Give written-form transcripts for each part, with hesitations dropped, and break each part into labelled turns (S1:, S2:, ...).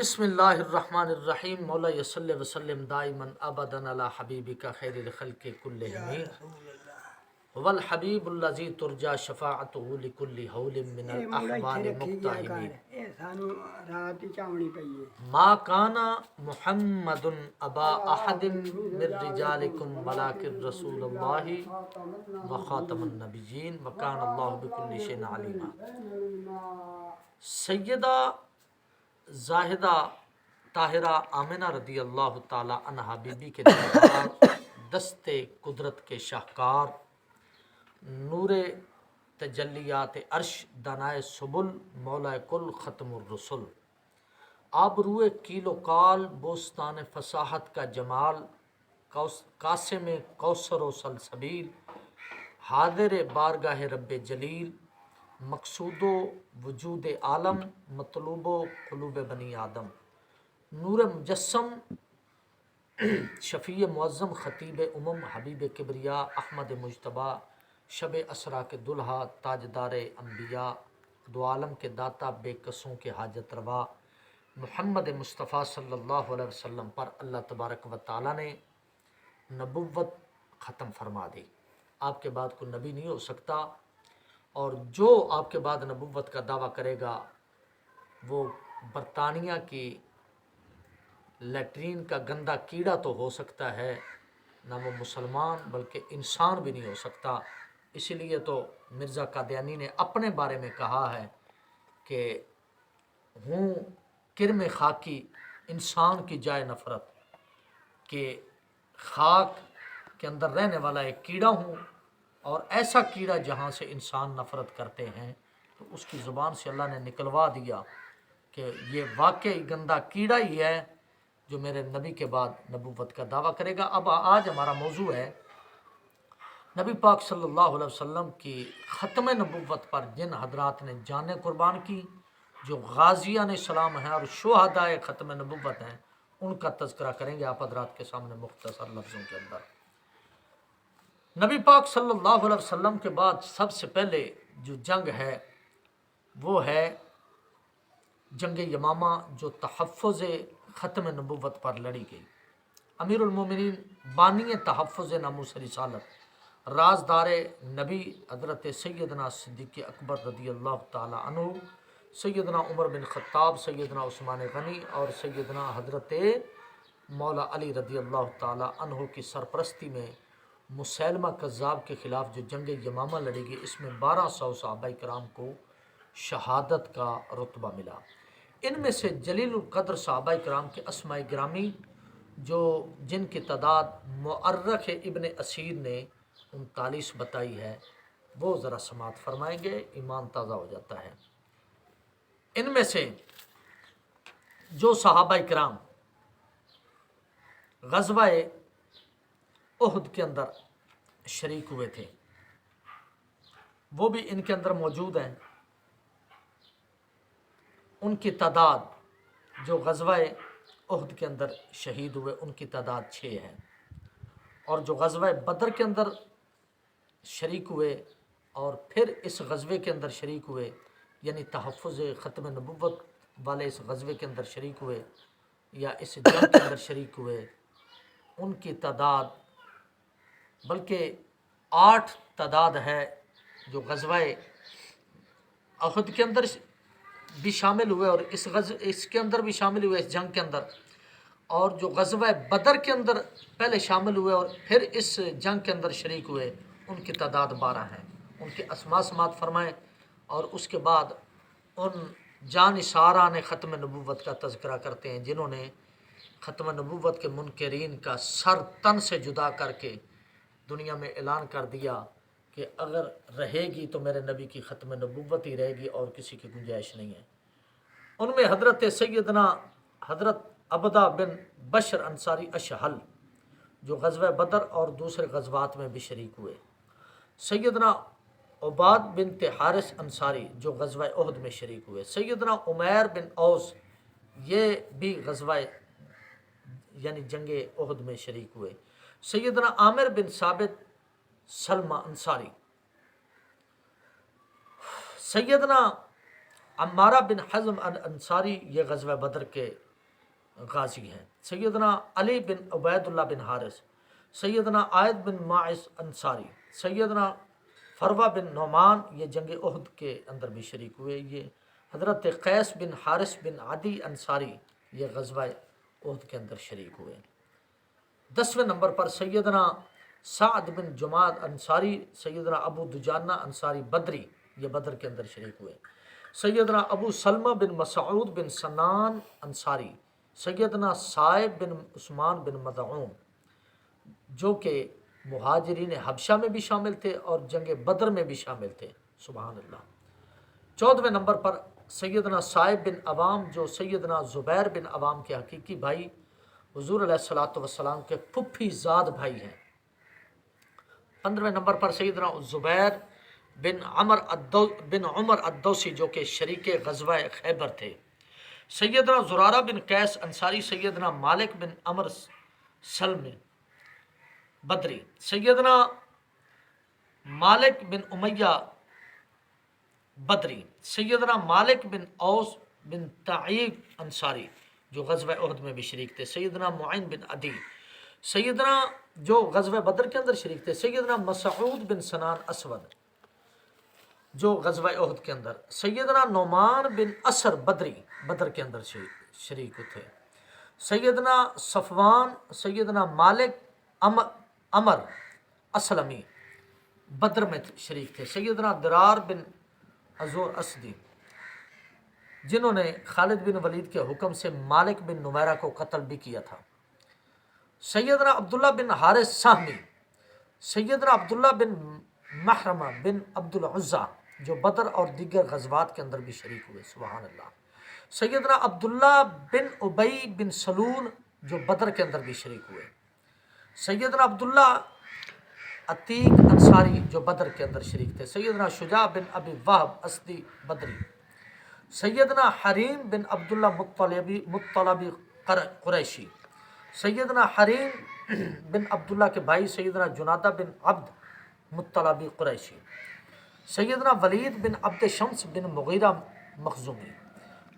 S1: بسم اللہ الرحمن الرحیم مولا یصلی وسلم دائما ابدا علی حبیبک خیر الخلق کلہم والحبیب الذی ترجا شفاعته لکل حول من الاحوال مقتحم ما کان محمد ابا احد من رجالکم ولکن رسول اللہ وخاتم النبیین وکان اللہ بکل شیء علیما۔ سیدہ زاہدہ طاہرہ آمنہ رضی اللہ تعالی عنہا بی بی کے دربار دست قدرت کے شاہکار نور تجلیات عرش دانائے سبل مولا کل ختم الرسل آبروئے کیل و کال بوستان فصاحت کا جمال قاسم کوثر و سلسبیل حاضر بارگاہ رب جلیل مقصود و وجود عالم مطلوب و قلوب بنی آدم نور مجسم شفیع معظم خطیب امم حبیب کبریا احمد مجتبیٰ شب اسرا کے دلہا تاجدار انبیاء دو عالم کے داتا بے کسوں کے حاجت روا محمد مصطفیٰ صلی اللہ علیہ وسلم پر اللہ تبارک و تعالیٰ نے نبوت ختم فرما دی۔ آپ کے بعد کوئی نبی نہیں ہو سکتا، اور جو آپ کے بعد نبوت کا دعویٰ کرے گا وہ برطانیہ کی لیٹرین کا گندا کیڑا تو ہو سکتا ہے، نہ وہ مسلمان بلکہ انسان بھی نہیں ہو سکتا۔ اسی لیے تو مرزا قادیانی نے اپنے بارے میں کہا ہے کہ ہوں کرم خاکی انسان کی جائے نفرت، کہ خاک کے اندر رہنے والا ایک کیڑا ہوں، اور ایسا کیڑا جہاں سے انسان نفرت کرتے ہیں تو اس کی زبان سے اللہ نے نکلوا دیا کہ یہ واقعی گندا کیڑا ہی ہے جو میرے نبی کے بعد نبوت کا دعویٰ کرے گا۔ اب آج ہمارا موضوع ہے نبی پاک صلی اللہ علیہ وسلم کی ختم نبوت پر جن حضرات نے جانیں قربان کی، جو غازیان اسلام ہیں اور شہدائے ختم نبوت ہیں، ان کا تذکرہ کریں گے آپ حضرات کے سامنے مختصر لفظوں کے اندر۔ نبی پاک صلی اللہ علیہ وسلم کے بعد سب سے پہلے جو جنگ ہے وہ ہے جنگ یمامہ، جو تحفظ ختم نبوت پر لڑی گئی۔ امیر المومنین بانی تحفظ ناموس رسالت رازدار نبی حضرت سیدنا صدیق اکبر رضی اللہ تعالی عنہ، سیدنا عمر بن خطاب، سیدنا عثمان غنی اور سیدنا حضرت مولا علی رضی اللہ تعالی عنہ کی سرپرستی میں مسیلمہ کذاب کے خلاف جو جنگ یمامہ لڑی گئی، اس میں 1200 صحابہ کرام کو شہادت کا رتبہ ملا۔ ان میں سے جلیل القدر صحابہ کرام کے اسماء گرامی جن کی تعداد مؤرخ ابن اسیر نے 39 بتائی ہے، وہ ذرا سماعت فرمائیں گے، ایمان تازہ ہو جاتا ہے۔ ان میں سے جو صحابہ کرام غزوہ احد کے اندر شریک ہوئے تھے وہ بھی ان کے اندر موجود ہیں۔ ان کی تعداد جو غزوہ احد کے اندر شہید ہوئے ان کی تعداد 6 ہے، اور جو غزوہ بدر کے اندر شریک ہوئے اور پھر اس غزوے کے اندر شریک ہوئے، یعنی تحفظ ختم نبوت والے اس غزوے کے اندر شریک ہوئے یا اس جنگ کے اندر شریک ہوئے، ان کی تعداد بلکہ 8 تعداد ہے جو غزوہ احد کے اندر بھی شامل ہوئے اور اس کے اندر بھی شامل ہوئے، اس جنگ کے اندر، اور جو غزوہ بدر کے اندر پہلے شامل ہوئے اور پھر اس جنگ کے اندر شریک ہوئے، ان کی تعداد 12 ہیں۔ ان کے اسماء سماعت فرمائیں، اور اس کے بعد ان جانثاران ختم نبوت کا تذکرہ کرتے ہیں جنہوں نے ختم نبوت کے منکرین کا سر تن سے جدا کر کے دنیا میں اعلان کر دیا کہ اگر رہے گی تو میرے نبی کی ختم نبوت ہی رہے گی اور کسی کی گنجائش نہیں ہے۔ ان میں حضرت سیدنا حضرت عبدہ بن بشر انصاری اشہل جو غزوہ بدر اور دوسرے غزوات میں بھی شریک ہوئے، سیدنا عباد بنت حارث انصاری جو غزوہ احد میں شریک ہوئے، سیدنا عمیر بن اوس یہ بھی غزوہ یعنی جنگ احد میں شریک ہوئے، سیدنا عامر بن ثابت سلمہ انصاری، سیدنا عمارہ بن حزم انصاری یہ غزوہ بدر کے غازی ہیں، سیدنا علی بن عبید اللہ بن حارث، سیدنا عائد بن ماعز انصاری، سیدنا فروہ بن نعمان، یہ جنگ احد کے اندر بھی شریک ہوئے، یہ حضرت قیس بن حارث بن عدی انصاری یہ غزوہ احد کے اندر شریک ہوئے۔ 10ویں نمبر پر سیدنا سعد بن جماد انصاری، سیدنا ابو دجانہ انصاری بدری، یہ بدر کے اندر شریک ہوئے۔ سیدنا ابو سلمہ بن مسعود بن سنان انصاری، سیدنا صائب بن عثمان بن مدعون، جو کہ مہاجرین حبشہ میں بھی شامل تھے اور جنگ بدر میں بھی شامل تھے، سبحان اللہ۔ 14ویں نمبر پر سیدنا صائب بن عوام، جو سیدنا زبیر بن عوام کے حقیقی بھائی، حضور علیہ الصلوۃ والسلام کے پھپھی زاد بھائی ہیں۔ 15ویں نمبر پر سیدنا زبیر بن عمر الدوسی، جو کہ شریک غزوہ خیبر تھے۔ سیدنا زرارہ بن قیس انصاری، سیدنا مالک بن عمر سلمی بدری، سیدنا مالک بن امیہ بدری، سیدنا مالک بن اوس بن تعیب انصاری، جو غزوہ احد میں بھی شریک تھے، سیدنا معین بن عدی، سیدنا جو غزوہ بدر کے اندر شریک تھے، سیدنا مسعود بن سنان اسود، جو غزوہ احد کے اندر، سیدنا نعمان بن اسر بدری، بدر کے اندر شریک تھے، سیدنا صفوان، سیدنا مالک عمر اسلمی بدر میں شریک تھے، سیدنا درار بن عزور اسدی، جنہوں نے خالد بن ولید کے حکم سے مالک بن نمیرہ کو قتل بھی کیا تھا، سیدنا عبداللہ بن حارث سہمی، سیدنا عبداللہ بن محرمہ بن عبد العزہ، جو بدر اور دیگر غزوات کے اندر بھی شریک ہوئے، سبحان اللہ، سیدنا عبداللہ بن ابی بن سلول، جو بدر کے اندر بھی شریک ہوئے، سیدنا عبداللہ عتیق انصاری، جو بدر کے اندر شریک تھے، سیدنا شجاع بن ابی وہب اسدی بدری، سیدنا حریم بن عبداللہ مطلبی قریشی، سیدنا حریم بن عبداللہ کے بھائی سیدنا جنادہ بن عبد مطلبی قریشی، سیدنا ولید بن عبد شمس بن مغیرہ مخزومی،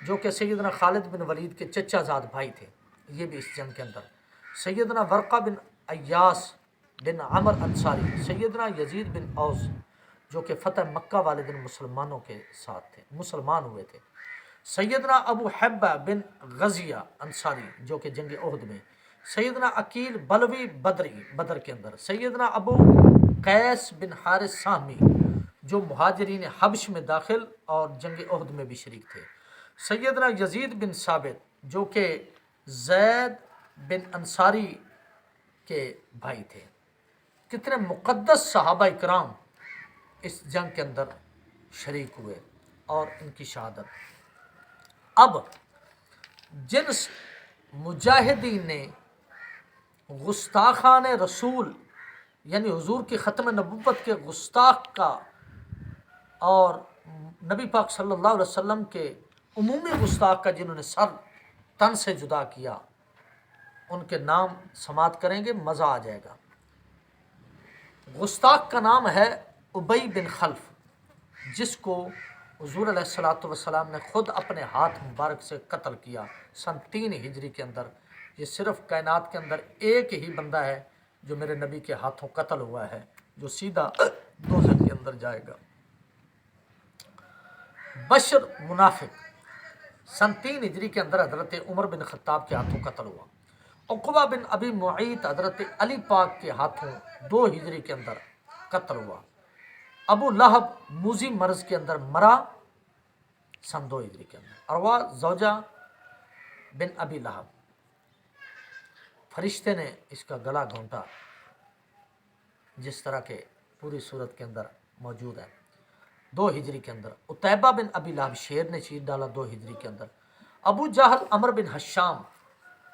S1: جو کہ سیدنا خالد بن ولید کے چچا زاد بھائی تھے، یہ بھی اس جنگ کے اندر، سیدنا ورقہ بن ایاس بن عمر انصاری، سیدنا یزید بن اوس، جو کہ فتح مکہ والے دن مسلمانوں کے ساتھ تھے، مسلمان ہوئے تھے، سیدنا ابو حبہ بن غزیہ انصاری، جو کہ جنگ احد میں، سیدنا عقیل بلوی بدری، بدر کے اندر، سیدنا ابو قیس بن حارث سہمی، جو مہاجرین حبش میں داخل اور جنگ احد میں بھی شریک تھے، سیدنا یزید بن ثابت، جو کہ زید بن انصاری کے بھائی تھے۔ کتنے مقدس صحابہ اکرام اس جنگ کے اندر شریک ہوئے اور ان کی شہادت۔ اب جن مجاہدین نے گستاخان رسول، یعنی حضور کی ختم نبوت کے گستاخ کا اور نبی پاک صلی اللہ علیہ وسلم کے عمومی گستاخ کا جنہوں نے سر تن سے جدا کیا، ان کے نام سماعت کریں گے، مزہ آ جائے گا۔ گستاخ کا نام ہے ابی بن خلف، جس کو حضور علیہ الصلوۃ والسلام نے خود اپنے ہاتھ مبارک سے قتل کیا سن 3 ہجری کے اندر۔ یہ صرف کائنات کے اندر ایک ہی بندہ ہے جو میرے نبی کے ہاتھوں قتل ہوا ہے، جو سیدھا دوزخ کے اندر جائے گا۔ بشر منافق سن 3 ہجری کے اندر حضرت عمر بن خطاب کے ہاتھوں قتل ہوا۔ عقبہ بن ابی معیط حضرت علی پاک کے ہاتھوں 2 ہجری کے اندر قتل ہوا۔ ابو لہب موذی مرض کے اندر مرا سن 2 ہجری کے اندر۔ اروا زوجہ بن ابی لہب، فرشتے نے اس کا گلا گھونٹا، جس طرح کے پوری صورت کے اندر موجود ہے، 2 ہجری کے اندر۔ عتیبہ بن ابی لہب شیر نے چیر ڈالا 2 ہجری کے اندر۔ ابو جہل عمر بن حشام،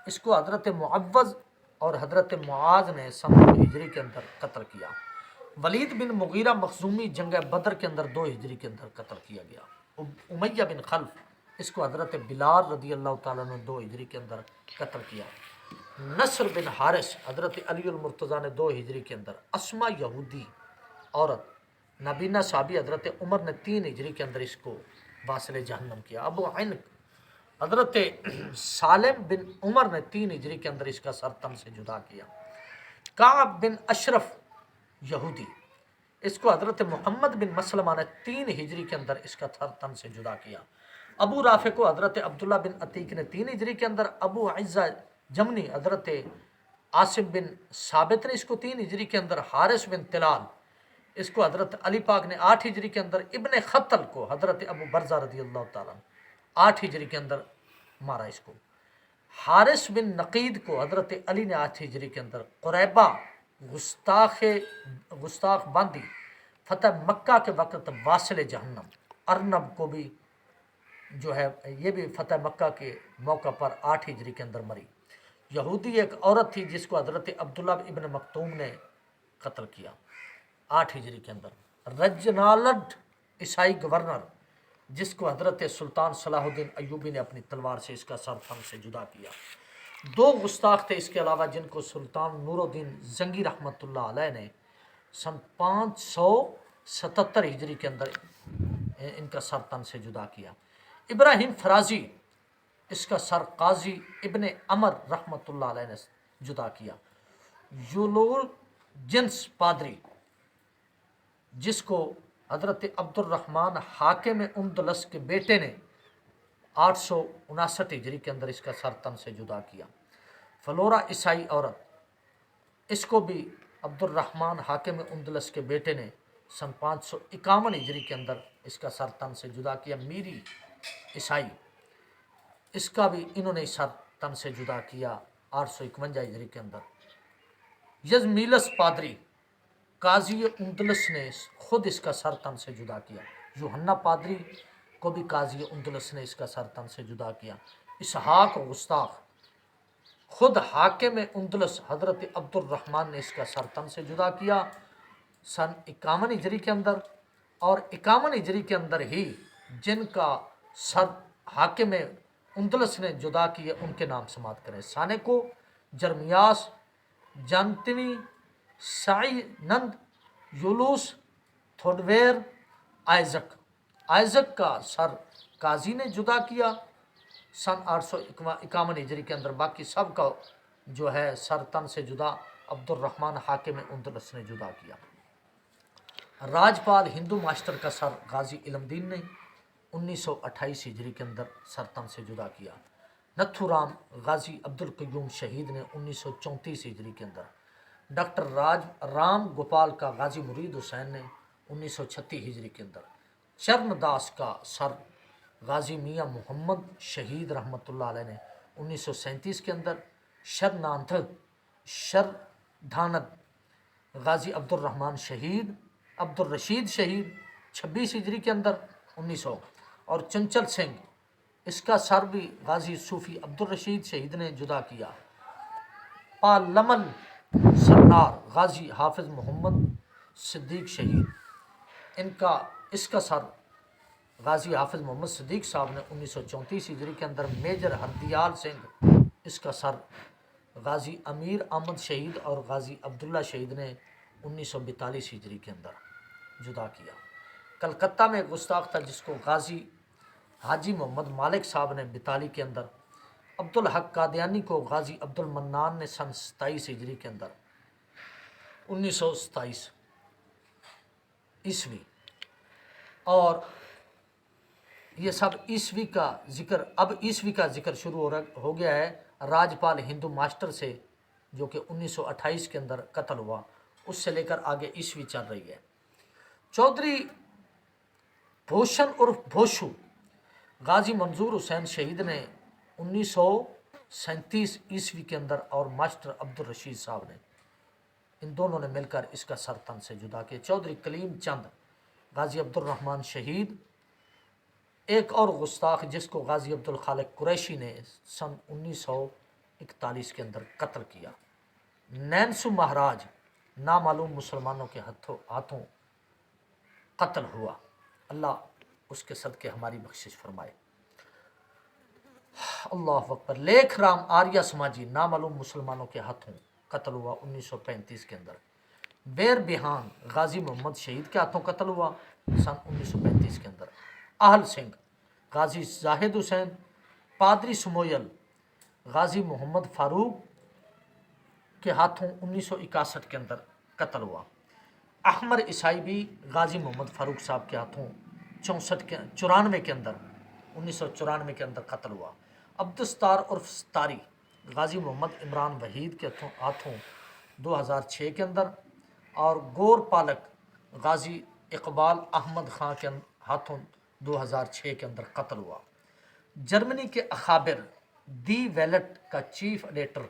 S1: اس کو حضرت معوذ اور حضرت معاذ نے سن 2 ہجری کے اندر قتل کیا۔ ولید بن مغیرہ مخزومی جنگ بدر کے اندر 2 ہجری کے اندر قتل کیا گیا۔ امیہ بن خلف، اس کو حضرت بلال رضی اللہ تعالیٰ نے 2 ہجری کے اندر قتل کیا۔ نصر بن حارث حضرت علی المرتضیٰ نے 2 ہجری کے اندر۔ اسما یہودی عورت نابینا صحابی حضرت عمر نے 3 ہجری کے اندر اس کو واصل جہنم کیا۔ ابو عنق حضرت سالم بن عمر نے 3 ہجری کے اندر اس کا سر تن سے جدا کیا۔ کعب بن اشرف یہودی، اس کو حضرت محمد بن مسلمہ نے 3 ہجری کے اندر اس کا سر تن سے جدا کیا۔ ابو رافع کو حضرت عبداللہ بن عتیق نے 3 ہجری کے اندر، ابو عزہ جمنی حضرت عاصم بن ثابت نے اس کو 3 ہجری کے اندر، حارث بن طلال اس کو حضرت علی پاک نے 8 ہجری کے اندر، ابن خطل کو حضرت ابو برزہ رضی اللہ تعالیٰ 8 ہجری کے اندر مارا اس کو۔ حارث بن نقید کو حضرت علی نے 8 ہجری کے اندر، قریبہ گستاخ باندھی فتح مکہ کے وقت واصل جہنم، ارنب کو بھی جو ہے یہ بھی فتح مکہ کے موقع پر 8 ہجری کے اندر مری۔ یہودی ایک عورت تھی جس کو حضرت عبداللہ ابن مکتوم نے قتل کیا 8 ہجری کے اندر۔ رجنالڈ عیسائی گورنر جس کو حضرت سلطان صلاح الدین ایوبی نے اپنی تلوار سے اس کا سر تن سے جدا کیا۔ 2 گستاخ تھے اس کے علاوہ جن کو سلطان نور الدین زنگی رحمۃ اللہ علیہ نے سن 577 ہجری کے اندر ان کا سر تن سے جدا کیا۔ ابراہیم فرازی اس کا سر قاضی ابن عمر رحمۃ اللہ علیہ نے جدا کیا۔ یولول جنس پادری جس کو حضرت عبد الرحمن حاکم اندلس کے بیٹے نے 859 ہجری کے اندر اس کا سر تن سے جدا کیا۔ فلورا عیسائی عورت اس کو بھی عبد الرحمن حاکم اندلس کے بیٹے نے سن 551 ہجری کے اندر اس کا سر تن سے جدا کیا۔ میری عیسائی اس کا بھی انہوں نے سر تن سے جدا کیا 851 ہجری کے اندر۔ یزمیلس پادری قاضی اندلس نے خود اس کا سر تن سے جدا کیا۔ یوحنا پادری کو بھی قاضی اندلس نے اس کا سر تن سے جدا کیا۔ اسحاق گستاخ خود حاکم اندلس حضرت عبد الرحمن نے اس کا سر تن سے جدا کیا سن 51 ہجری کے اندر، اور 51 ہجری کے اندر ہی جن کا سر حاکم اندلس نے جدا کیے ان کے نام سماعت کریں: سانیکو، جرمیاس، جانتنی، سائی نند، یولوس، تھوڈویر، آئزک کا سر قاضی نے جدا کیا سن 851 ہجری کے اندر۔ باقی سب کا جو ہے سر تن سے جدا عبد الرحمن حاکم اندلس نے جدا کیا۔ راجپال ہندو ماسٹر کا سر غازی علم دین نے 1928 ہجری کے اندر سر تن سے جدا کیا۔ نتھو رام غازی عبد القیوم شہید نے 1934 ہجری کے اندر۔ ڈاکٹر رام گوپال کا غازی مرید حسین نے 1936 ہجری کے اندر۔ چرن داس کا سر غازی میاں محمد شہید رحمۃ اللہ علیہ نے 1937 کے اندر۔ شردھانت غازی عبد الرحمن شہید عبد الرشید شہید 26 ہجری کے اندر 1900۔ اور چنچل سنگھ اس کا سر بھی غازی صوفی عبد الرشید شہید نے جدا کیا۔ پالمل سرنار غازی حافظ محمد صدیق شہید اس کا سر غازی حافظ محمد صدیق صاحب نے 1934 ہجری کے اندر۔ میجر ہردیال سنگھ اس کا سر غازی امیر احمد شہید اور غازی عبداللہ شہید نے 1942 ہجری کے اندر جدا کیا۔ کلکتہ میں ایک گستاخ تھا جس کو غازی حاجی محمد مالک صاحب نے 42 کے اندر۔ عبدالحق قادیانی کو غازی عبد المنان نے سن 27 ہجری کے اندر 1927 عیسوی، اور یہ سب عیسوی کا ذکر، اب عیسوی کا ذکر شروع ہو گیا ہے راجپال ہندو ماسٹر سے جو کہ 1928 کے اندر قتل ہوا، اس سے لے کر آگے عیسوی چل رہی ہے۔ چودھری بھوشن عرف بھوشو غازی منظور حسین شہید نے 1937 عیسوی کے اندر، اور ماسٹر عبد الرشید صاحب نے، ان دونوں نے مل کر اس کا سر تن سے جدا کیا۔ چودھری کلیم چند غازی عبد الرحمن شہید، ایک اور گستاخ جس کو غازی عبد الخالق قریشی نے سن 1941 کے اندر قتل کیا۔ نینسو مہاراج نامعلوم مسلمانوں کے ہاتھوں قتل ہوا، اللہ اس کے صدقے ہماری بخشش فرمائے۔ اللہ اکبر۔ لیکھ رام آریہ سماجی نامعلوم مسلمانوں کے ہاتھوں قتل ہوا 1935 کے اندر۔ بیر بہان غازی محمد شہید کے ہاتھوں قتل ہوا سن 1935 کے اندر۔ اہل سنگھ غازی زاہد حسین پادری سمویل غازی محمد فاروق کے ہاتھوں 1961 کے اندر قتل ہوا۔ احمر عیسائی بھی غازی محمد فاروق صاحب کے ہاتھوں 94 کے اندر 1994 کے اندر قتل ہوا۔ عبدالستار عرف ستاری غازی محمد عمران وحید کے ہاتھوں 2006 کے اندر، اور گور پالک غازی اقبال احمد خان کے ہاتھوں 2006 کے اندر قتل ہوا۔ جرمنی کے اخابر دی ویلٹ کا چیف ایڈیٹر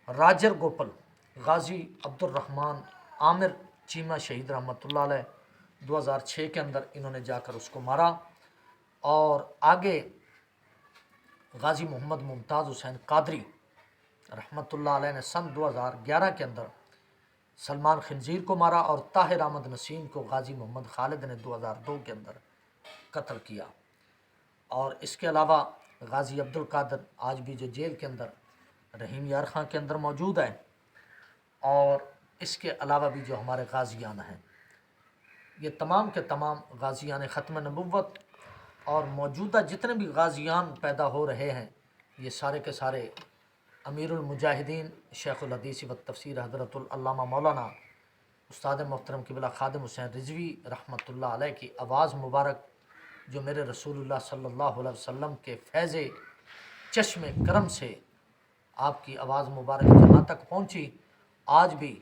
S1: راجر گوپل غازی عبد الرحمن عامر چیمہ شہید رحمۃ اللہ علیہ 2006 کے اندر انہوں نے جا کر اس کو مارا۔ اور آگے غازی محمد ممتاز حسین قادری رحمۃ اللہ علیہ نے سن 2011 کے اندر سلمان خنزیر کو مارا، اور طاہر احمد نسیم کو غازی محمد خالد نے 2002 کے اندر قتل کیا۔ اور اس کے علاوہ غازی عبد القادر آج بھی جو جیل کے اندر رحیم یار خان کے اندر موجود ہے، اور اس کے علاوہ بھی جو ہمارے غازیان ہیں، یہ تمام کے تمام غازیان ختم نبوت اور موجودہ جتنے بھی غازیان پیدا ہو رہے ہیں، یہ سارے کے سارے امیر المجاہدین شیخ الحدیث و تفسیر حضرت العلامہ مولانا استاد محترم قبلہ خادم حسین رضوی رحمۃ اللہ علیہ کی آواز مبارک، جو میرے رسول اللہ صلی اللہ علیہ وسلم کے فیض چشم کرم سے آپ کی آواز مبارک جہاں تک پہنچی، آج بھی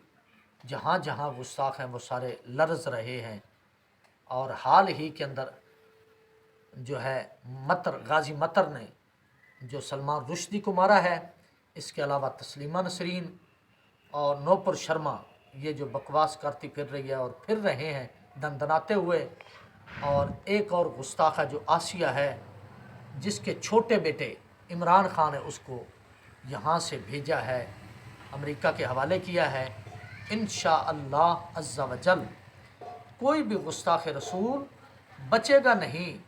S1: جہاں جہاں گستاخ ہیں وہ سارے لرز رہے ہیں۔ اور حال ہی کے اندر جو ہے غازی مطر نے جو سلمان رشدی کو مارا ہے، اس کے علاوہ تسلیمہ نسرین اور نوپر شرما، یہ جو بکواس کرتی پھر رہی ہے اور پھر رہے ہیں دندناتے ہوئے۔ اور ایک اور گستاخہ جو آسیہ ہے، جس کے چھوٹے بیٹے عمران خان نے اس کو یہاں سے بھیجا ہے، امریکہ کے حوالے کیا ہے۔ انشاءاللہ عز و جل کوئی بھی گستاخ رسول بچے گا نہیں،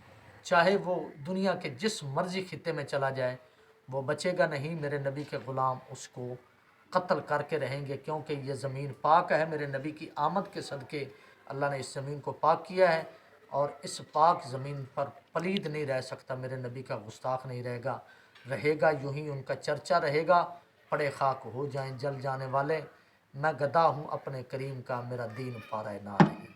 S1: چاہے وہ دنیا کے جس مرضی خطے میں چلا جائے، وہ بچے گا نہیں۔ میرے نبی کے غلام اس کو قتل کر کے رہیں گے، کیونکہ یہ زمین پاک ہے۔ میرے نبی کی آمد کے صدقے اللہ نے اس زمین کو پاک کیا ہے، اور اس پاک زمین پر پلید نہیں رہ سکتا، میرے نبی کا گستاخ نہیں رہے گا، یوں ہی ان کا چرچا رہے گا۔ پڑے خاک ہو جائیں جل جانے والے، میں گدا ہوں اپنے کریم کا، میرا دین پارہ نہ رہے۔